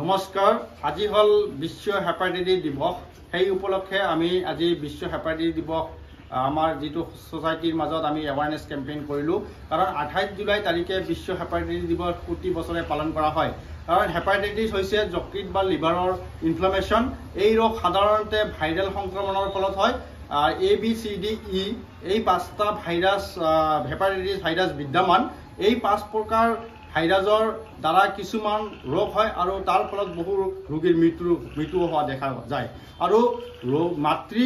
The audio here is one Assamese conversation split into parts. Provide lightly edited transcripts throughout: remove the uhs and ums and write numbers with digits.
নমস্কাৰ আজি হল বিশ্ব হেপাটাইটিছ দিৱস সেই উপলক্ষে আমি আজি বিশ্ব হেপাটাইটিছ দিৱস আমাৰ যেটো সোসাইটিৰ মাজত আমি এৱাৰনেছ কেম্পেইন কৰিলো কাৰণ 28 জুলাই তাৰিখে বিশ্ব হেপাটাইটিছ দিৱস প্ৰতি বছৰে পালন কৰা হয় কাৰণ হেপাটাইটিছ হৈছে যকৃত বা লিভাৰৰ ইনফ্লামেশন এই ৰোগ সাধাৰণতে ভাইৰাল সংক্ৰমণৰ ফলত হয় A B C D E এই পাঁচটা ভাইৰাছ হেপাটাইটিছ ভাইৰাছ বিদ্যমান এই পাঁচ প্ৰকাৰ ভাইৰাছৰ দ্বাৰা কিছুমান ৰোগ হয় আৰু তাৰ ফলত বহু ৰোগীৰ মৃত্যু হোৱা দেখা যায় আৰু মাতৃ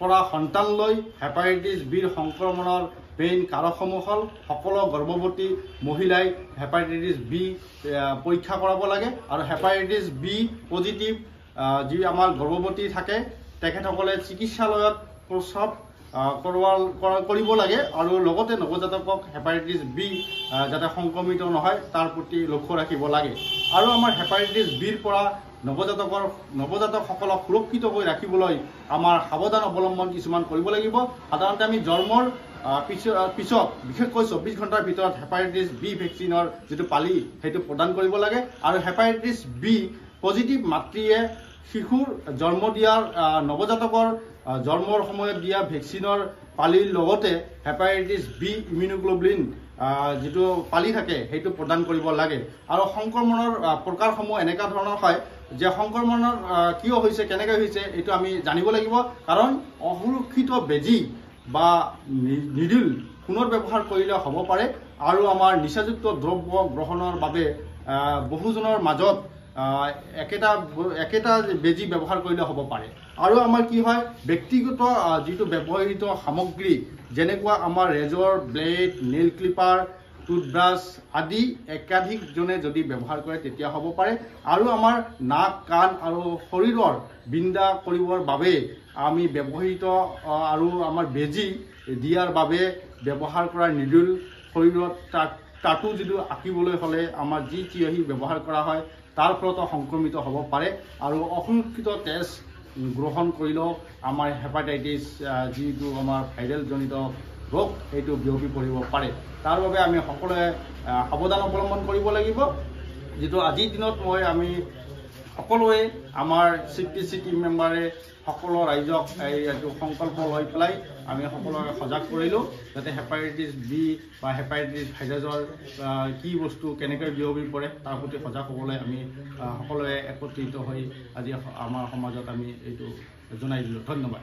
পৰা সন্তানলৈ হেপাটাইটিছ বি সংক্ৰমণৰ মেইন কাৰকসমূহ হ'ল সকলো গৰ্ভৱতী মহিলাই হেপাটাইটিছ বি পৰীক্ষা কৰাব লাগে আৰু হেপাটাইটিছ বি পজিটিভ যি আমাৰ গৰ্ভৱতী থাকে তেখেতসকলে চিকিৎসালয়ত প্ৰসৱ কৰিব লাগে আৰু লগতে নৱজাতকক হেপাটাইটিছ বি যাতে সংক্ৰমিত নহয় তাৰ প্ৰতি লক্ষ্য ৰাখিব লাগে আৰু আমাৰ হেপাটাইটিছ বিৰ পৰা নৱজাতকসকলক সুৰক্ষিত হৈ ৰাখিবলৈ আমাৰ সাৱধান অৱলম্বন কিছুমান কৰিব লাগিব সাধাৰণতে আমি জন্মৰ পিছত বিশেষকৈ 24 ঘণ্টাৰ ভিতৰত হেপাটাইটিছ বি ভেকচিনৰ যেটো পালি হেতু প্ৰদান কৰিব লাগে আৰু হেপাটাইটিছ বি পজিটিভ মাতৃয়ে শিশুৰ জন্ম দিয়াৰ নৱজাতকৰ জন্মৰ সময়ত দিয়া ভেকচিনৰ পালিৰ লগতে হেপাটাইটিছ বি ইমিউনোগ্লোবুলিন যেটো পালি থাকে হেতু প্ৰদান কৰিব লাগে আৰু সংক্ৰমণৰ প্ৰকাৰসমূহ এনেকা ধৰণৰ হয় যে সংক্ৰমণৰ কিয় হৈছে কেনেকৈ হৈছে এটো আমি জানিব লাগিব কাৰণ অসুৰক্ষিত বেজি বা নিডিল পুনৰ ব্যৱহাৰ কৰিলে হ'ব পাৰে আৰু আমাৰ নিচাযুক্ত দ্ৰব্য গ্ৰহণৰ বাবে বহুজনৰ মাজত একেটা বেজি ব্যৱহাৰ কৰিলে হ'ব পাৰে আৰু আমাৰ কি হয় ব্যক্তিগত যেটো ব্যৱহৃত সামগ্ৰী যেনেকুৱা আমাৰ ৰেজৰ ব্লেড নেল ক্লিপাৰ টুথব্ৰাছ আদি একাধিক জনে যদি ব্যৱহাৰ কৰে তেতিয়া হ'ব পাৰে আৰু আমাৰ নাক কাণ আৰু শৰীৰৰ বিন্দা কৰিবৰ বাবে আমি ব্যৱহৃত আৰু আমাৰ বেজি দিয়াৰ বাবে ব্যৱহাৰ কৰা নিডল শৰীৰত টাটু যেটো আঁকিবলৈ হলে আমাৰ যি চিয়হি ব্যৱহাৰ কৰা হয় তাৰ ফলত সংক্ৰমিত হ'ব পাৰে আৰু অসুৰক্ষিত তেজ গ্ৰহণ কৰিলেও আমাৰ হেপাটাইটিছ যেটো আমাৰ ভাইৰাল জনিত ৰোগ এইটো বিয়পি পৰিব পাৰে তাৰ বাবে আমি সকলোৱে সাৱধান অৱলম্বন কৰিব লাগিব যেটো আজিৰ দিনত আমি সকলোৱে আমাৰ চিটি টিম মেম্বাৰে সকলো ৰাইজক এইটো সংকল্প লৈ পেলাই আমি সকলোৱে সজাগ কৰিলো যাতে হেপাটাইটিছ বি বা হেপাটাইটিছ ভাইৰাছৰ কি বস্তু কেনেকৈ বিয়পি পৰে তাৰ প্ৰতি সজাগ হ'বলৈ আমি সকলোৱে একত্ৰিত হৈ আজি আমাৰ সমাজত আমি এইটো জনাই দিলো ধন্যবাদ